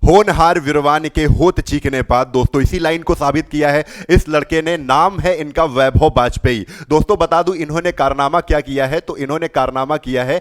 होनहार वीरवान के होत चीखने पात। दोस्तों इसी लाइन को साबित किया है इस लड़के ने। नाम है इनका वैभव वाजपेयी। दोस्तों बता दूं इन्होंने कारनामा क्या किया है, तो इन्होंने कारनामा किया है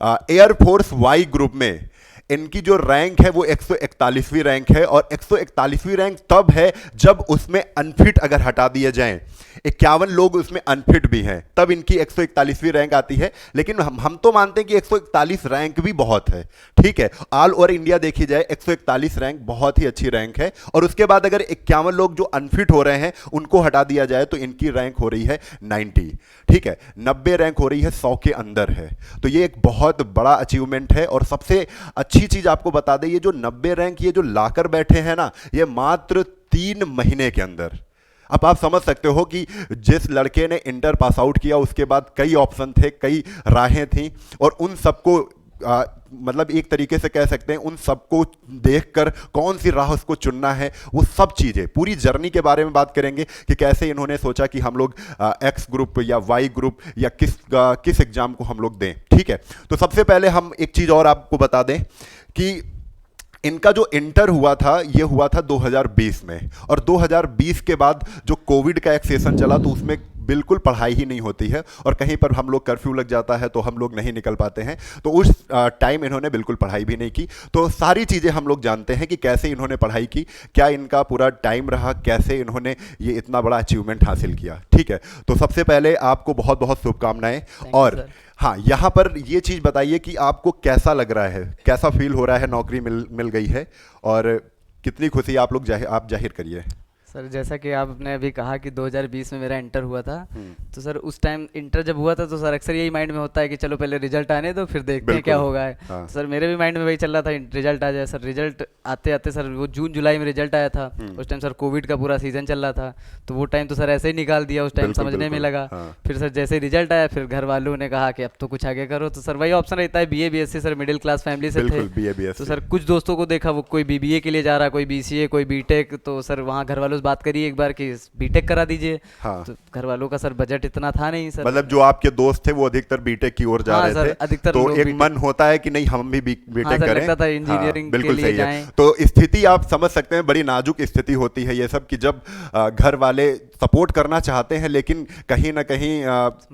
एयरफोर्स वाई ग्रुप में। इनकी जो रैंक है वो 141वीं रैंक है, और 141वीं रैंक तब है जब उसमें अनफिट अगर हटा दिए जाएं, 51 लोग उसमें अनफिट भी हैं, तब इनकी 141वीं रैंक आती है। लेकिन हम तो मानते हैं कि 141 रैंक भी बहुत है, ठीक है। ऑल ओवर इंडिया देखी जाए 141 रैंक बहुत ही अच्छी रैंक है, और उसके बाद अगर 51 लोग जो अनफिट हो रहे हैं उनको हटा दिया जाए तो इनकी रैंक हो रही है 90, ठीक है। 90 रैंक हो रही है, 100 के अंदर है। तो ये एक बहुत बड़ा अचीवमेंट है। और सबसे अच्छी चीज आपको बता दें, ये जो 90 रैंक ये जो लाकर बैठे हैं ना, ये मात्र 3 महीने के अंदर। अब आप समझ सकते हो कि जिस लड़के ने इंटर पास आउट किया उसके बाद कई ऑप्शन थे, कई राहें थी, और उन सबको मतलब एक तरीके से कह सकते हैं उन सबको देखकर कौन सी राह उसको चुनना है, वो सब चीज़ें पूरी जर्नी के बारे में बात करेंगे कि कैसे इन्होंने सोचा कि हम लोग एक्स ग्रुप या वाई ग्रुप या किस एग्जाम को हम लोग दें, ठीक है। तो सबसे पहले हम एक चीज़ और आपको बता दें कि इनका जो इंटर हुआ था ये हुआ था 2020 में, और 2020 के बाद जो कोविड का एक सेशन चला तो उसमें बिल्कुल पढ़ाई ही नहीं होती है, और कहीं पर हम लोग कर्फ्यू लग जाता है तो हम लोग नहीं निकल पाते हैं। तो उस टाइम इन्होंने बिल्कुल पढ़ाई भी नहीं की। तो सारी चीज़ें हम लोग जानते हैं कि कैसे इन्होंने पढ़ाई की, क्या इनका पूरा टाइम रहा, कैसे इन्होंने ये इतना बड़ा अचीवमेंट हासिल किया, ठीक है। तो सबसे पहले आपको बहुत बहुत शुभकामनाएं। और हाँ, यहाँ पर ये चीज़ बताइए कि आपको कैसा लग रहा है, कैसा फील हो रहा है, नौकरी मिल गई है, और कितनी खुशी आप लोग आप जाहिर करिए। सर जैसा कि आपने अभी कहा कि 2020 में मेरा इंटर हुआ था, तो सर उस टाइम इंटर जब हुआ था तो सर अक्सर यही माइंड में होता है कि चलो पहले रिजल्ट आने दो फिर देखते हैं क्या होगा है। हाँ। तो सर मेरे भी माइंड में वही चल रहा था, रिजल्ट आ जाए। सर रिजल्ट आते आते सर वो जून जुलाई में रिजल्ट आया था। उस टाइम सर कोविड का पूरा सीजन चल रहा था, तो वो टाइम तो सर ऐसे ही निकाल दिया, उस टाइम समझने में लगा। फिर सर जैसे रिजल्ट आया फिर घर वालों ने कहा कि अब तो कुछ आगे करो, तो सर वही ऑप्शन रहता है BA BSc। Sir middle class family से थे, तो सर कुछ दोस्तों को देखा वो कोई BBA के लिए जा रहा, कोई BCA, कोई BTech। तो सर वहाँ घर वालों से बात करी एक बार कि बीटेक करा दीजिए। हाँ। तो घर वालों का सर बजट इतना था नहीं सर, मतलब जो आपके दोस्त थे वो अधिकतर बीटेक की ओर जा रहे थे, अधिकतर तो एक मन होता है कि नहीं हम भी बीटेक करें, लगता था इंजीनियरिंग के लिए जाएं। तो स्थिति आप समझ सकते हैं, बड़ी नाजुक स्थिति होती है ये सब, कि जब घर वाले सपोर्ट करना चाहते हैं लेकिन कहीं ना कहीं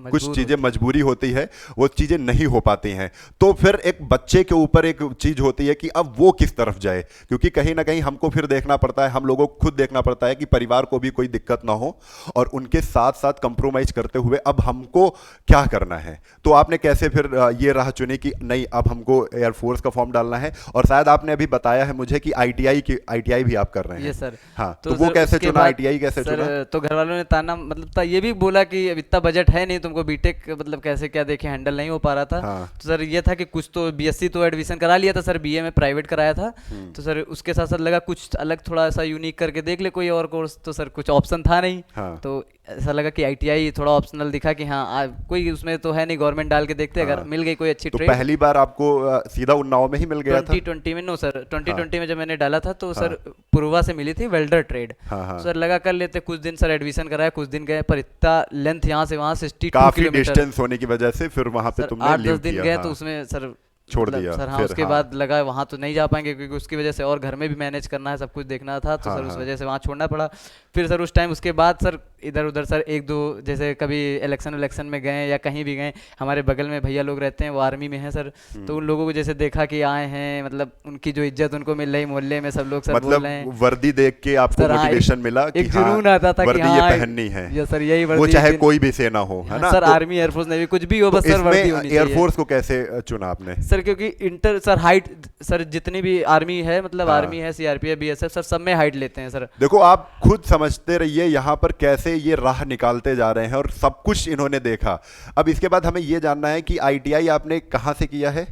कुछ चीजें मजबूरी होती है, वो चीजें नहीं हो पाती हैं। तो फिर एक बच्चे के ऊपर एक चीज होती है कि अब वो किस तरफ जाए, क्योंकि कहीं ना कहीं हमको फिर देखना पड़ता है, हम लोगों को खुद देखना पड़ता है कि परिवार को भी कोई दिक्कत ना हो, और उनके साथ साथ कंप्रोमाइज करते हुए अब हमको क्या करना है। तो आपने कैसे फिर ये राह चुनी कि नहीं अब हमको एयरफोर्स का फॉर्म डालना है, और शायद आपने अभी बताया है मुझे कि आईटीआई भी आप कर रहे हैं। ये सर हाँ, तो वो कैसे चुना, आईटीआई कैसे चुना? तो घर वालों ने ताना मतलब ये भी बोला कि अब इतना बजट है नहीं तुमको, बीटेक मतलब कैसे क्या देखे, हैंडल नहीं हो पा रहा था। तो सर ये था कि कुछ तो BSc तो एडमिशन करा लिया था सर, BA में प्राइवेट कराया था। तो सर उसके साथ साथ लगा कुछ अलग थोड़ा सा यूनिक करके देख ले कोई और कोर्स, तो सर कुछ ऑप्शन था नहीं। तो ऐसा लगा कि ITI थोड़ा ऑप्शनल दिखा कि हाँ कोई उसमें तो है नहीं, गवर्नमेंट डाल के देखते अगर मिल गई कोई अच्छी तो ट्रेड। पहली बार आपको सीधा उन्नाव में ही मिल गया था? 2020 में। नो सर 2020 में जब मैंने डाला था तो सर पूर्वा से मिली थी वेल्डर ट्रेड। सर लगा कर लेते, कुछ दिन सर एडमिशन कराया, कुछ दिन गए, पर इतना लेंथ यहाँ से वहाँ 62 काफी डिस्टेंस होने की वजह से फिर वहाँ पे तुमने 8-10 दिन गए, तो उसमें सर छोड़ दिया सर। हाँ, उसके बाद लगा वहाँ तो नहीं जा पाएंगे क्योंकि उसकी वजह से और घर में भी मैनेज करना है, सब कुछ देखना था, तो सर उस वजह से वहाँ छोड़ना पड़ा। फिर सर उस टाइम उसके बाद सर इधर उधर सर एक दो जैसे कभी इलेक्शन में गए या कहीं भी गए, हमारे बगल में भैया लोग रहते हैं वो आर्मी में हैं सर, तो उन लोगों को जैसे देखा कि आए हैं, मतलब उनकी जो इज्जत उनको मिल रही, मोहल्ले में सब लोग सर बोल रहे हैं, वर्दी देख के आपको मोटिवेशन मिला कि एक जुनून आता था कि हाँ पहननी है। ये सर यही वर्दी, वो चाहे कोई भी सेना हो, है ना सर, आर्मी एयरफोर्स नेवी कुछ भी हो, बस सर वर्दी होनी चाहिए। एयरफोर्स को कैसे चुना आपने सर? क्योंकि इंटर सर हाइट सर जितनी भी आर्मी है, मतलब आर्मी है, CRPF BSF सर सब में हाइट लेते हैं सर। देखो आप खुद समझते रहिए यहाँ पर कैसे ये राह निकालते जा रहे हैं, और सब कुछ इन्होंने देखा। अब इसके बाद हमें ये जानना है कि ITI आपने कहाँ से किया है,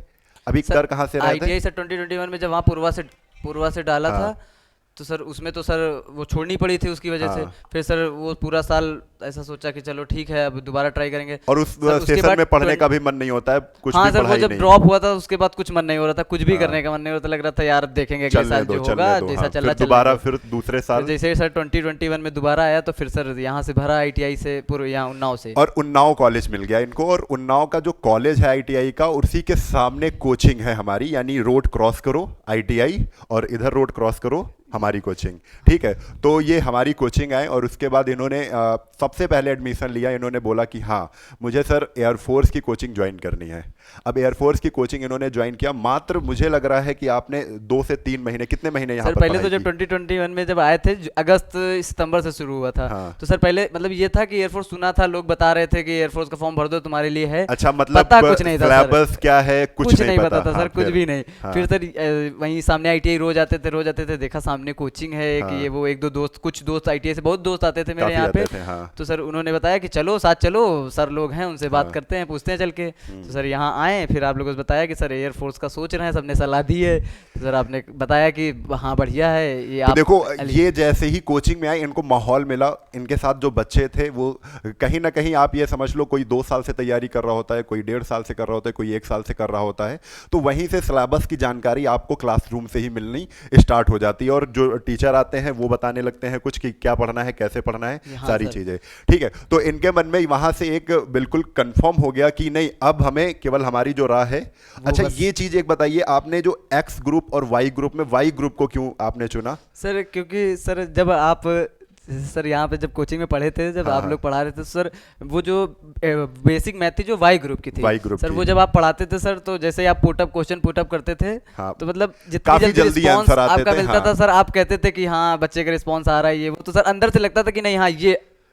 अभी कर कहाँ से रहे थे? ITI सर 2021 में जब वहाँ पूर्वा से डाला था, तो सर उसमें तो सर वो छोड़नी पड़ी थी उसकी वजह से। हाँ। फिर सर वो पूरा साल ऐसा सोचा कि चलो ठीक है अब दोबारा ट्राई करेंगे। और उस सर उसके सेशन बाद में पढ़ने का भी मन नहीं होता है, कुछ हाँ भी सर वो पढ़ाई जब नहीं। ड्रॉप हुआ था उसके बाद कुछ मन नहीं हो रहा था, कुछ भी हाँ। करने का मन नहीं हो रहा था, लग रहा था यार अब देखेंगे अगले चलने साल दो जो चलने होगा दो, जैसा हाँ। चल फिर रहा दोबारा चलने दो। फिर दूसरे फिर साल जैसे सर 2021 में दोबारा आया तो फिर सर यहाँ से भरा ITI से पूरे यहाँ उन्नाव से। और उन्नाव कॉलेज मिल गया इनको, और उन्नाव का जो कॉलेज है ITI का, उसी के सामने कोचिंग है हमारी, यानी रोड क्रॉस करो ITI और इधर रोड क्रॉस करो हमारी कोचिंग, ठीक है। तो ये हमारी कोचिंग आए और उसके बाद इन्होंने सबसे पहले एडमिशन लिया। इन्होंने बोला कि हाँ मुझे सर एयरफोर्स की कोचिंग ज्वाइन करनी है। अब एयरफोर्स की कोचिंग इन्होंने ज्वाइन किया। मात्र मुझे लग रहा है कि आपने 2 से 3 महीने, कितने महीने यहाँ सर पर पहले तो पढ़ाई जब की? 2021 में जब आए थे अगस्त सितंबर से शुरू हुआ था। हाँ। तो सर पहले मतलब ये था कि एयरफोर्स सुना था, लोग बता रहे थे कि एयरफोर्स का फॉर्म भर दो तुम्हारे लिए है। अच्छा, मतलब पता कुछ नहीं था सर, सिलेबस क्या है कुछ नहीं पता था हाँ, सर, कुछ फिर? भी नहीं। हाँ। फिर सर वहीं सामने ITI रोज आते थे, देखा सामने कोचिंग है कि हाँ। ये वो एक दो दोस्त, कुछ दोस्त ITI से बहुत दोस्त आते थे मेरे काफी यहाँ पे। आते थे, हाँ। तो सर उन्होंने बताया कि चलो साथ चलो, सर लोग हैं उनसे बात हाँ। करते हैं, पूछते हैं चल के। तो सर यहाँ आए, फिर आप लोगों से बताया कि सर एयरफोर्स का सोच रहे हैं, सबने सलाह दी है। तो सर आपने बताया कि हाँ बढ़िया है ये। तो आप देखो ये जैसे ही कोचिंग में आए, इनको माहौल मिला, इनके साथ जो बच्चे थे वो कहीं ना कहीं आप ये समझ लो कोई 2 साल से तैयारी कर रहा होता है, कोई 1.5 साल से कर रहा होता है, कोई 1 साल से कर रहा होता है। तो वहीं से सिलेबस की जानकारी आपको क्लासरूम से ही मिलनी स्टार्ट हो जाती है, और जो टीचर आते हैं वो बताने लगते हैं कुछ कि क्या पढ़ना है, कैसे पढ़ना है, हाँ सारी सर। चीज़ें, ठीक है। तो इनके मन में वहां से एक बिल्कुल कंफर्म हो गया कि नहीं, अब हमें केवल हमारी जो राह है। अच्छा ये चीज़ एक बताइए, आपने जो X ग्रुप और Y ग्रुप में Y ग्रुप को क्यों आपने चुना? सर क्योंकि सर जब आप सर यहाँ पे जब कोचिंग में पढ़े थे, जब हाँ, आप लोग पढ़ा रहे थे तो सर वो जो बेसिक मैथ थी जो वाई ग्रुप की थी, Y ग्रुप सर की। वो जब आप पढ़ाते थे सर, तो जैसे ही आप क्वेश्चन पुटअप करते थे, हाँ, तो मतलब जितनी काफी जल्दी जल्दी रिस्पॉन्स आंसर आते आपका थे, मिलता हाँ। था सर, आप कहते थे कि हाँ बच्चे का रिस्पॉन्स आ रहा है ये वो, तो सर अंदर से लगता था कि नहीं हाँ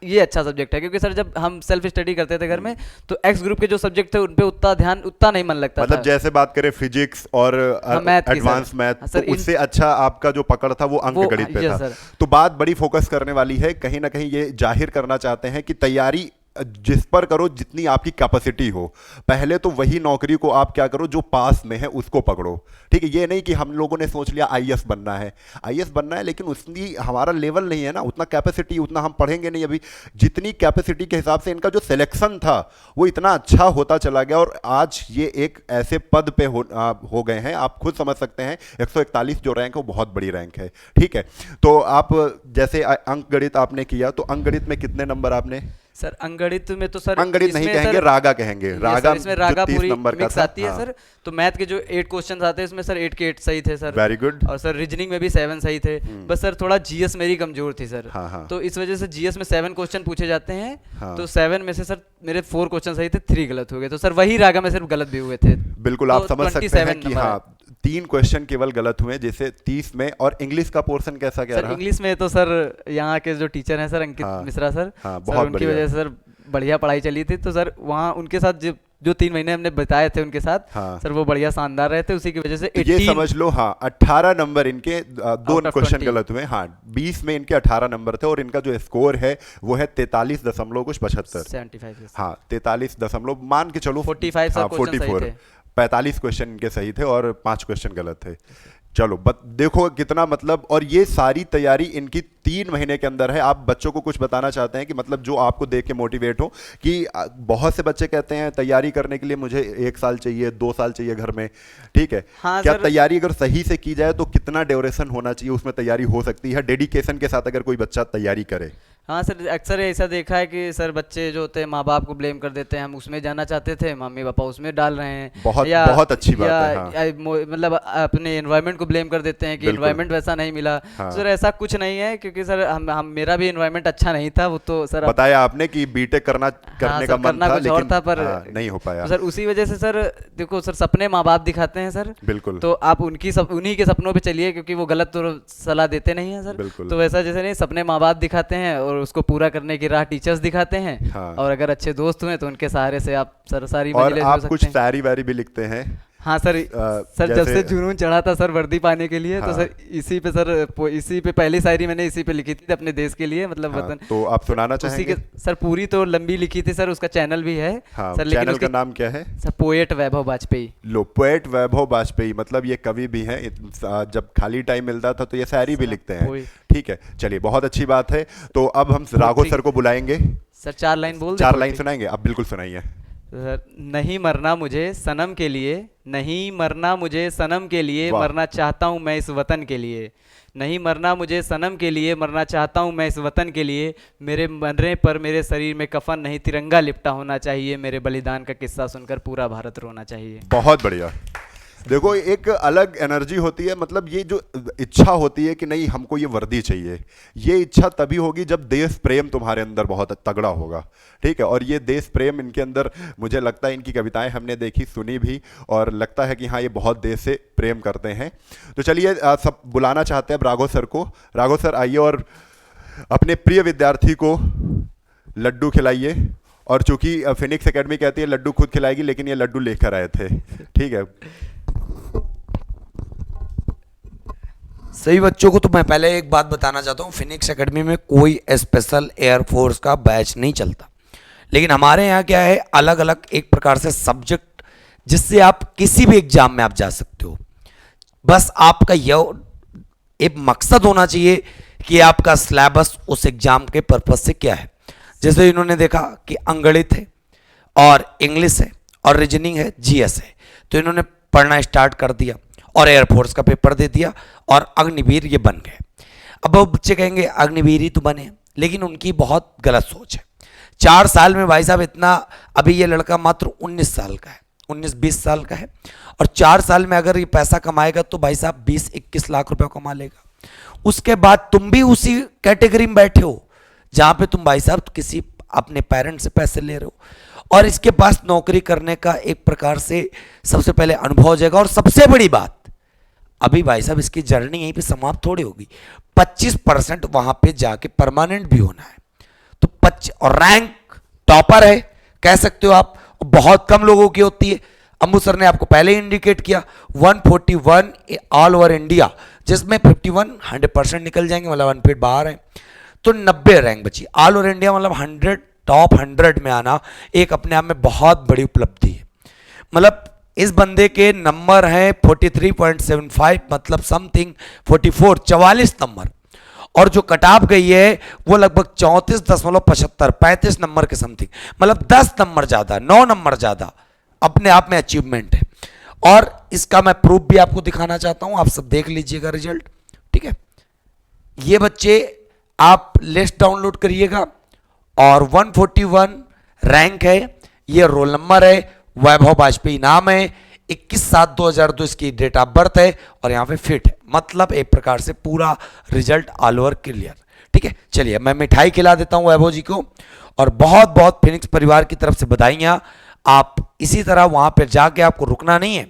ये अच्छा सब्जेक्ट है। क्योंकि सर जब हम सेल्फ स्टडी करते थे घर में, तो X ग्रुप के जो सब्जेक्ट थे उन पे उतना नहीं मन लगता मतलब था। जैसे बात करें फिजिक्स और मैथ की, एडवांस सर। मैथ, हाँ, तो सर, उससे अच्छा आपका जो पकड़ था वो अंक गणित पे यस था। सर। तो बात बड़ी फोकस करने वाली है, कहीं ना कहीं ये जाहिर करना चाहते हैं कि तैयारी जिस पर करो जितनी आपकी कैपेसिटी हो। पहले तो वही नौकरी को आप क्या करो जो पास में है उसको पकड़ो, ठीक है। ये नहीं कि हम लोगों ने सोच लिया IAS बनना है, IAS बनना है, लेकिन उतनी हमारा लेवल नहीं है ना, उतना कैपेसिटी, उतना हम पढ़ेंगे नहीं अभी। जितनी कैपेसिटी के हिसाब से इनका जो सिलेक्शन था वो इतना अच्छा होता चला गया, और आज ये एक ऐसे पद पे हो गए हैं। आप खुद समझ सकते हैं 141 जो रैंक है वो बहुत बड़ी रैंक है, ठीक है। तो आप जैसे अंक गणित आपने किया, तो अंक गणित में कितने नंबर आपने? सर अंगणित में तो सर अंगणित नहीं इसमें कहेंगे, सर रागा कहेंगे। रागा इसमें रागा जो 30 पूरी नंबर का मिक्स था, आती है हाँ। सर। तो मैथ के जो 8 क्वेश्चंस आते हैं उसमें सर 8 के 8 सही थे सर। Very good. और सर रीजनिंग में भी 7 सही थे। बस सर थोड़ा GS मेरी कमजोर थी सर। हाँ, हाँ। तो इस वजह से GS में 7 क्वेश्चन पूछे जाते हैं। हाँ। तो 7 में से सर मेरे 4 क्वेश्चन सही थे, 3 गलत हो गए। तो सर वही रागा में सिर्फ गलत भी हुए थे। बिल्कुल, तो आप समझ सकते 27 हैं कि नंबर हाँ 3 क्वेश्चन केवल गलत हुए, जैसे 30 में। और इंग्लिश का पोर्शन कैसा क्या सर रहा? इंग्लिश में तो सर यहाँ के जो टीचर हैं सर अंकित हाँ, मिश्रा सर, हाँ, सर बहुत उनकी बढ़िया। वजह से सर बढ़िया पढ़ाई चली थी। तो सर वहाँ उनके साथ जो 3 महीने हमने बिताए थे उनके साथ, हाँ। सर वो बढ़िया शानदार रहे थे। उसी की वजह से तो ये समझ लो, हाँ 18 नंबर इनके, 2 Out of क्वेश्चन 20 गलत हुए। हाँ 20 में इनके 18 नंबर थे, और इनका जो स्कोर है वो है 43.75। 75 हाँ 43 दशमलव मान के चलो 45 सर हाँ, क्वेश्चन सही 44। थे। 45 क्वेश्चन इनके सही थे और 5 क्वेश्चन गलत थे। चलो देखो कितना मतलब, और ये सारी तैयारी इनकी 3 महीने के अंदर है। आप बच्चों को कुछ बताना चाहते हैं कि मतलब जो आपको देख के मोटिवेट हो, कि बहुत से बच्चे कहते हैं तैयारी करने के लिए मुझे 1 साल चाहिए, 2 साल चाहिए घर में, ठीक है। हाँ क्या सर। तैयारी अगर सही से की जाए तो कितना ड्यूरेशन होना चाहिए उसमें तैयारी हो सकती है, डेडिकेशन के साथ अगर कोई बच्चा तैयारी करे? हाँ सर, अक्सर ऐसा देखा है कि सर बच्चे जो होते हैं माँ बाप को ब्लेम कर देते हैं, हम उसमें जाना चाहते थे, मम्मी पापा उसमें डाल रहे हैं। बहुत अच्छी बात है, हाँ। मतलब अपने एनवायरनमेंट को ब्लेम कर देते हैं कि बिल्कुल। एनवायरनमेंट वैसा नहीं मिला। हाँ। सर ऐसा कुछ नहीं है, क्योंकि सर हम मेरा भी एनवायरनमेंट अच्छा नहीं था। वो तो सर बताया आपने कि बीटेक करने सर, का मन करना था, कुछ और लेकिन था, पर नहीं हो पाया। तो सर उसी वजह से सर देखो सर सपने माँ बाप दिखाते हैं सर। बिल्कुल। तो आप उन्हीं के सपनों पे चलिए, क्योंकि वो गलत तो सलाह देते नहीं है सर। बिल्कुल। तो वैसा जैसे नहीं, सपने माँ बाप दिखाते हैं और उसको पूरा करने की राह टीचर्स दिखाते हैं। हाँ। और अगर अच्छे दोस्त हुए तो उनके सहारे से आप सर सारी और मंजिलें छू आप सकते कुछ हैं। शायरी वायरी भी लिखते हैं? हाँ सर, सर जब से जैसे जुनून चढ़ा था सर वर्दी पाने के लिए, तो हाँ। सर इसी पे सर इसी पे पहली शायरी मैंने इसी पे लिखी थी अपने देश के लिए, मतलब हाँ, वतन। तो आप सुनाना उसी चाहेंगे? के सर पूरी तो लंबी लिखी थी सर, उसका चैनल भी है हाँ, सर, लेकिन चैनल उसके का नाम क्या है? सर पोएट वैभव वाजपेयी। लो, पोएट वैभव वाजपेयी, मतलब ये कवि भी हैं। जब खाली टाइम मिलता था तो ये शायरी भी सर लिखते हैं। पोएट ठीक है, चलिए, बहुत अच्छी बात है। तो अब हम राघव पोट्री सर को बुलाएंगे। सर 4 लाइन बोल दे 4 लाइन पोट्री। सुनाएंगे? आप बिल्कुल सुनाइए। सर, नहीं मरना मुझे सनम के लिए, नहीं मरना मुझे सनम के लिए, वाह। मरना चाहता हूँ मैं इस वतन के लिए। नहीं मरना मुझे सनम के लिए, मरना चाहता हूँ मैं इस वतन के लिए। मेरे मरने पर मेरे शरीर में कफन नहीं तिरंगा लिपटा होना चाहिए। मेरे बलिदान का किस्सा सुनकर पूरा भारत रोना चाहिए। बहुत बढ़िया। देखो, एक अलग एनर्जी होती है, मतलब ये जो इच्छा होती है कि नहीं हमको ये वर्दी चाहिए, ये इच्छा तभी होगी जब देश प्रेम तुम्हारे अंदर बहुत तगड़ा होगा। ठीक है, और ये देश प्रेम इनके अंदर, मुझे लगता है इनकी कविताएं हमने देखी सुनी भी, और लगता है कि हाँ ये बहुत देश से प्रेम करते हैं। तो चलिए, सब बुलाना चाहते हैं अब राघव सर को। राघव सर आइए और अपने प्रिय विद्यार्थी को लड्डू खिलाइए। और चूंकि फिनिक्स एकेडमी कहती है लड्डू खुद खिलाएगी, लेकिन ये लड्डू लेकर आए थे। ठीक है। सभी बच्चों को तो मैं पहले एक बात बताना चाहता हूँ, फिनिक्स एकेडमी में कोई स्पेशल एयरफोर्स का बैच नहीं चलता, लेकिन हमारे यहाँ क्या है, अलग अलग एक प्रकार से सब्जेक्ट जिससे आप किसी भी एग्जाम में आप जा सकते हो। बस आपका यह एक मकसद होना चाहिए कि आपका सिलेबस उस एग्जाम के पर्पज से क्या है। जैसे इन्होंने देखा कि अंगणित है और इंग्लिश है और रीजनिंग है, जीएस है, तो इन्होंने पढ़ना स्टार्ट कर दिया और एयरफोर्स का पेपर दे दिया और अग्निवीर ये बन गए। अब वो बच्चे कहेंगे अग्निवीर ही तो बने, लेकिन उनकी बहुत गलत सोच है। 4 साल में भाई साहब इतना, अभी ये लड़का मात्र 19 साल का है, 19-20 साल का है, और 4 साल में अगर ये पैसा कमाएगा तो भाई साहब 20-21 लाख रुपए कमा लेगा। उसके बाद तुम भी उसी कैटेगरी में बैठे हो जहां पे तुम भाई साहब किसी अपने पेरेंट्स से पैसे ले रहे हो, और इसके पास नौकरी करने का एक प्रकार से सबसे पहले अनुभव हो जाएगा। और सबसे बड़ी बात, अभी भाई साहब इसकी जर्नी यहीं पे समाप्त थोड़ी होगी, 25% वहां पे जाके परमानेंट भी होना है। तो 25 और रैंक टॉपर है कह सकते हो आप, बहुत कम लोगों की होती है। अम्बू सर ने आपको पहले ही इंडिकेट किया 141 ऑल ओवर इंडिया, जिसमें 51 100% निकल जाएंगे, मतलब अनफिट बाहर है, तो 90 रैंक बची। ऑल ओवर इंडिया मतलब 100 टॉप 100 में आना एक अपने आप में बहुत बड़ी उपलब्धि है। मतलब इस बंदे के नंबर हैं 43.75, मतलब समथिंग 44 नंबर, और जो कटाप गई है वो लगभग 34.75 35 नंबर के समथिंग, मतलब 10 नंबर ज्यादा, 9 नंबर ज्यादा, अपने आप में अचीवमेंट है। और इसका मैं प्रूफ भी आपको दिखाना चाहता हूं, आप सब देख लीजिएगा रिजल्ट। ठीक है, ये बच्चे आप लिस्ट डाउनलोड करिएगा, और 141 रैंक है, ये रोल नंबर है, वैभव वाजपेयी नाम है, 21/7/2002 इसकी डेट ऑफ बर्थ है, और यहाँ पे फिट है, मतलब एक प्रकार से पूरा रिजल्ट ऑल ओवर क्लियर। ठीक है, चलिए मैं मिठाई खिला देता हूँ वैभव जी को, और बहुत बहुत फिनिक्स परिवार की तरफ से बधाइयाँ। आप इसी तरह वहाँ पर जाके आपको रुकना नहीं है,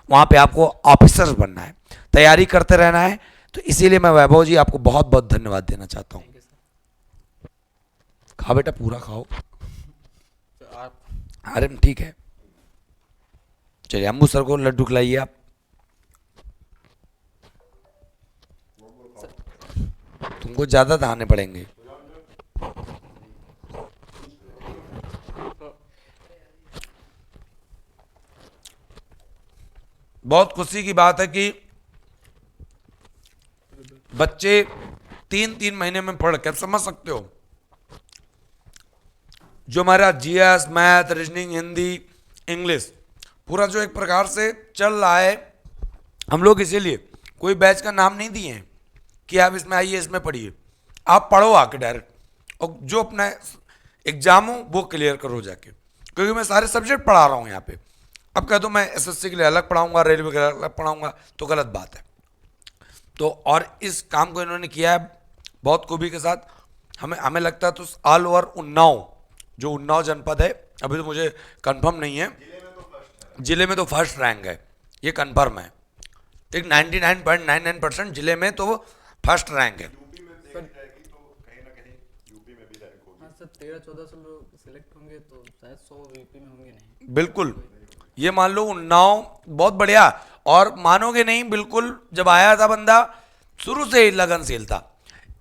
वहाँ पे आपको ऑफिसर्स बनना है, तैयारी करते रहना है। तो इसीलिए मैं वैभव जी आपको बहुत बहुत धन्यवाद देना चाहता हूँ। खाओ बेटा, पूरा खाओ। अरे ठीक है, चलिए अम्बू सर को लड्डू खिलाइए आप। तुमको ज्यादा दाने पड़ेंगे। बहुत खुशी की बात है कि बच्चे 3-3 महीने में पढ़ कर, समझ सकते हो, जो हमारा GS, math, reasoning, Hindi, English पूरा जो एक प्रकार से चल रहा है, हम लोग इसीलिए कोई बैच का नाम नहीं दिए हैं कि आप इसमें आइए इसमें पढ़िए, आप पढ़ो आके डायरेक्ट, और जो अपना एग्जाम हो वो क्लियर करो जाके, क्योंकि मैं सारे सब्जेक्ट पढ़ा रहा हूँ यहाँ पे। अब कह दो मैं एसएससी के लिए अलग पढ़ाऊंगा, रेलवे के लिए अलग पढ़ाऊंगा, तो गलत बात है। तो और इस काम को इन्होंने किया है बहुत खूबी के साथ। हमें लगता है तो ऑल ओवर उन्नाव, जो उन्नाव जनपद है, अभी तो मुझे कंफर्म नहीं है, जिले में तो फर्स्ट रैंक है, ये कंफर्म है। एक 99.99% जिले में तो फर्स्ट रैंक है। हाँ सर, 13-1400 लोग सिलेक्ट होंगे तो शायद 100 यूपी में होंगे नहीं। बिल्कुल, ये मान लो उन्नाव बहुत बढ़िया, और मानोगे नहीं, बिल्कुल जब आया था बंदा शुरू से ही लगनशील था।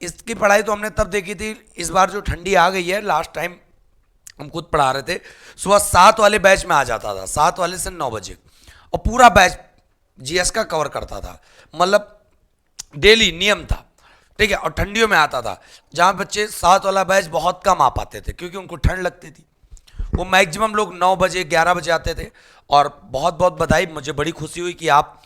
इसकी पढ़ाई तो हमने तब देखी थी, इस बार जो ठंडी आ गई है, लास्ट टाइम हम खुद पढ़ा रहे थे, सुबह 7 वाले बैच में आ जाता था, 7 वाले से 9 बजे, और पूरा बैच जीएस का कवर करता था, मतलब डेली नियम था, ठीक है। और ठंडियों में आता था, जहां बच्चे 7 वाला बैच बहुत कम आ पाते थे क्योंकि उनको ठंड लगती थी, वो मैक्सिमम लोग 9 बजे 11 बजे आते थे। और बहुत बहुत बधाई, मुझे बड़ी खुशी हुई कि आप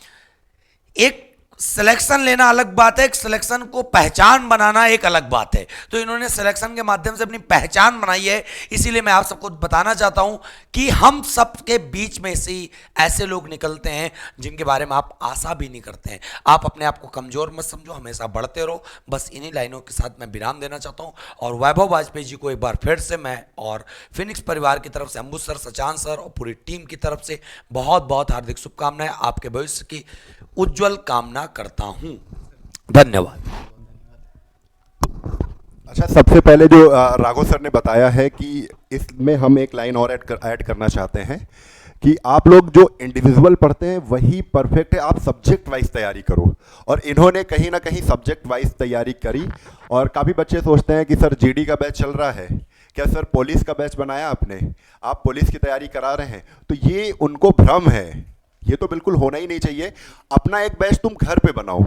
एक सिलेक्शन लेना अलग बात है, एक सिलेक्शन को पहचान बनाना एक अलग बात है। तो इन्होंने सिलेक्शन के माध्यम से अपनी पहचान बनाई है। इसीलिए मैं आप सबको बताना चाहता हूं कि हम सबके बीच में से ही ऐसे लोग निकलते हैं जिनके बारे में आप आशा भी नहीं करते हैं। आप अपने आप को कमजोर मत समझो, हमेशा बढ़ते रहो। बस इन्हीं लाइनों के साथ मैं विराम देना चाहता हूं, और वैभव वाजपेयी जी को एक बार फिर से मैं और फिनिक्स परिवार की तरफ से, अंबुज सर, सचान सर और पूरी टीम की तरफ से बहुत बहुत हार्दिक शुभकामनाएं, आपके भविष्य की उज्जवल कामना करता हूं। धन्यवाद। अच्छा, सबसे पहले जो राघव सर ने बताया है कि इसमें हम एक लाइन और ऐड करना चाहते हैं कि आप लोग जो इंडिविजुअल पढ़ते हैं वही परफेक्ट है, आप सब्जेक्ट वाइज तैयारी करो। और इन्होंने कहीं ना कहीं सब्जेक्ट वाइज तैयारी करी। और काफ़ी बच्चे सोचते हैं कि सर जीडी का बैच चल रहा है, क्या सर पुलिस का बैच बनाया आपने, आप पुलिस की तैयारी करा रहे हैं, तो ये उनको भ्रम है। ये तो बिल्कुल होना ही नहीं चाहिए। अपना एक बैच तुम घर पे बनाओ,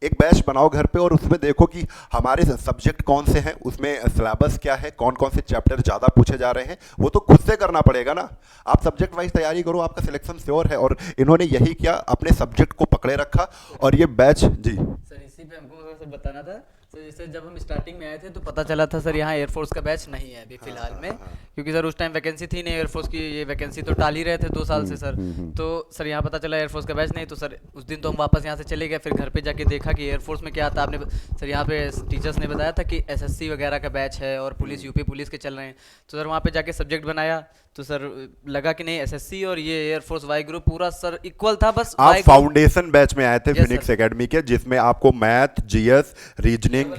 एक बैच बनाओ घर पे, और उसमें देखो कि हमारे सब्जेक्ट कौन से हैं, उसमें सिलेबस क्या है, कौन कौन से चैप्टर ज़्यादा पूछे जा रहे हैं, वो तो खुद से करना पड़ेगा ना। आप सब्जेक्ट वाइज तैयारी करो, आपका सिलेक्शन श्योर है। और इन्होंने यही किया, अपने सब्जेक्ट को पकड़े रखा। और ये बैच जी सर इसी पे हमको सर बताना था सर, जैसे जब हम स्टार्टिंग में आए थे तो पता चला था सर यहाँ एयरफोर्स का बैच नहीं है अभी फिलहाल में, क्योंकि सर उस टाइम वैकेंसी थी नहीं एयरफोर्स की, ये वैकेंसी तो टाल ही रहे थे 2 साल से सर। तो सर यहाँ पता चला एयरफोर्स का बैच नहीं, तो सर उस दिन तो हम वापस यहाँ से चले गए। फिर घर पे जाके देखा कि एयरफोर्स में क्या आता। आपने सर यहाँ पे टीचर्स ने बताया था कि एसएससी वगैरह का बैच है और पुलिस यूपी पुलिस के चल रहे हैं। तो सर वहाँ पे जाके सब्जेक्ट बनाया तो सर लगा कि नहीं एसएससी और ये एयरफोर्स वाई ग्रुप पूरा सर इक्वल था। बस आप फाउंडेशन बैच में आए थे Yes, फिनिक्स sir. एकेडमी के, जिसमें आपको मैथ, जीएस, रीजनिंग,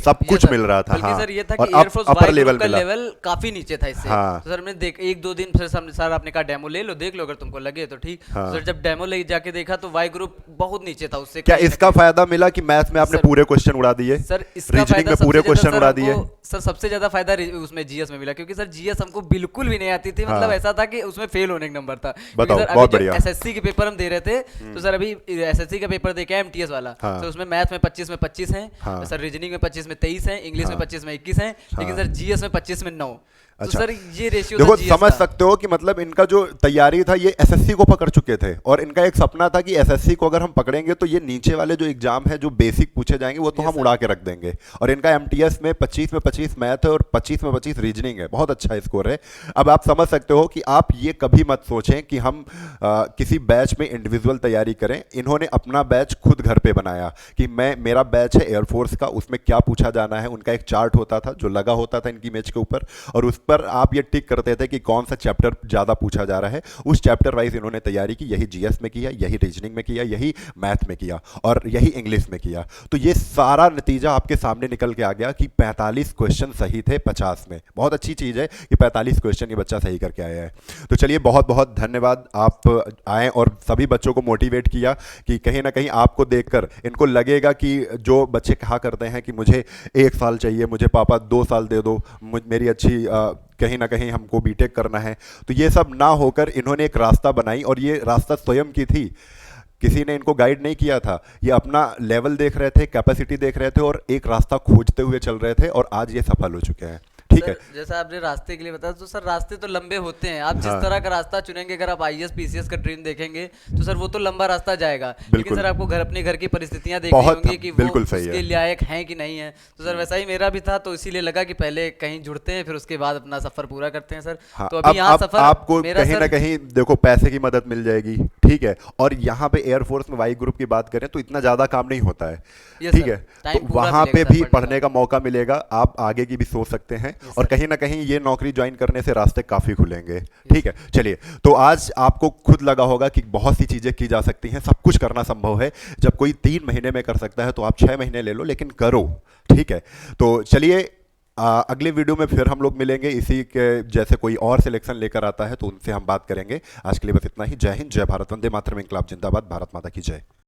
सब ये कुछ सर, मिल रहा था। बल्कि हाँ, सर ये था और कि एयरफोर्स अपर वाई लेवल ग्रुप का मिला। लेवल काफी नीचे था इससे। हाँ। तो सर मैं देख 1-2 दिन फिर सर आपने कहा डेमो ले लो, देख लो, अगर तुमको लगे तो ठीक। हाँ। तो सर जब डेमो ले जाके देखा तो वाई ग्रुप बहुत नीचे था उससे। क्या कहीं ना इसका फायदा मिला कि मैथ में आपने सर- पूरे क्वेश्चन उड़ा दिए, सर इसका रीजनिंग फायदा में सबसे पूरे ज्यादा क्वेश्चन सर उड़ा हमको- दिए? सर सबसे ज्यादा फायदा उसमें जीएस में मिला, क्योंकि सर जीएस हमको बिल्कुल भी नहीं आती थी। मतलब हाँ। ऐसा था कि उसमें फेल होने का नंबर था। बताओ, क्योंकि सर बहुत अभी बढ़िया। एसएससी के पेपर हम दे रहे थे, तो सर अभी एसएससी का पेपर देखे एमटीएस वाला, हाँ। तो उसमें मैथ में 25 में 25 हैं, हाँ। सर रीजनिंग में 25 में 23 हैं, इंग्लिश में 25 में 21 हैं, लेकिन सर जीएस में 25 में 9। तो अच्छा। सर ये रेशियो देखो, समझ सकते हो कि मतलब इनका जो तैयारी था ये एसएससी को पकड़ चुके थे, और इनका एक सपना था कि एसएससी को अगर हम पकड़ेंगे तो ये नीचे वाले जो एग्जाम है जो बेसिक पूछे जाएंगे वो तो हम उड़ा के रख देंगे। और इनका एमटीएस में 25 मैथ है और 25 में 25 रीजनिंग है, बहुत अच्छा स्कोर है। अब आप समझ सकते हो कि आप ये कभी मत सोचें कि हम किसी बैच में इंडिविजुअल तैयारी करें। इन्होंने अपना बैच खुद घर पे बनाया कि मेरा बैच है एयरफोर्स का, उसमें क्या पूछा जाना है। उनका एक चार्ट होता था जो लगा होता था इनकी इमेज के ऊपर, और उस पर आप ये टिक करते थे कि कौन सा चैप्टर ज़्यादा पूछा जा रहा है। उस चैप्टर वाइज इन्होंने तैयारी की, यही जीएस में किया, यही रीजनिंग में किया, यही मैथ में किया और यही इंग्लिश में किया। तो ये सारा नतीजा आपके सामने निकल के आ गया कि 45 क्वेश्चन सही थे 50 में। बहुत अच्छी चीज़ है कि 45 क्वेश्चन ये बच्चा सही करके आया है। तो चलिए, बहुत बहुत धन्यवाद, आप आए और सभी बच्चों को मोटिवेट किया कि कहीं ना कहीं आपको देखकर इनको लगेगा कि जो बच्चे कहा करते हैं कि मुझे 1 साल चाहिए, मुझे पापा 2 साल दे दो, मेरी अच्छी कहीं ना कहीं हमको बीटेक करना है, तो ये सब ना होकर इन्होंने एक रास्ता बनाई, और ये रास्ता स्वयं की थी, किसी ने इनको गाइड नहीं किया था। ये अपना लेवल देख रहे थे, कैपेसिटी देख रहे थे और एक रास्ता खोजते हुए चल रहे थे, और आज ये सफल हो चुके हैं। ठीक है, सर, जैसा आपने रास्ते के लिए बताया, तो सर रास्ते तो लंबे होते हैं। आप जिस तरह का रास्ता चुनेंगे, अगर आप आईएएस पीसीएस का ड्रीम देखेंगे तो सर वो तो लंबा रास्ता जाएगा, लेकिन सर आपको अपने घर की परिस्थितियां देखनी होंगी कि वो उसके लायक हैं कि नहीं है। तो सर वैसा ही मेरा भी था, तो इसीलिए लगा कि पहले कहीं जुड़ते हैं, फिर उसके बाद अपना सफर पूरा करते हैं सर। हाँ, तो अभी यहाँ सफर आपको कहीं ना कहीं देखो पैसे की मदद मिल जाएगी, ठीक है। और यहाँ पे एयरफोर्स में वाई ग्रुप की बात करें तो इतना ज़्यादा काम नहीं होता है, ठीक है। तो वहाँ पे भी पढ़ने का मौका मिलेगा, आप आगे की भी सोच सकते हैं, और कहीं ना कहीं ये नौकरी ज्वाइन करने से रास्ते काफ़ी खुलेंगे, ठीक है। चलिए, तो आज आपको खुद लगा होगा कि बहुत सी चीज़ें की जा सकती हैं, सब कुछ करना संभव है। जब कोई 3 महीने में कर सकता है तो आप 6 महीने ले लो, लेकिन करो, ठीक है। तो चलिए, अगले वीडियो में फिर हम लोग मिलेंगे, इसी के जैसे कोई और सिलेक्शन लेकर आता है तो उनसे हम बात करेंगे। आज के लिए बस इतना ही। जय हिंद, जय भारत, वंदे मातरम, इंकलाब जिंदाबाद, भारत माता की जय।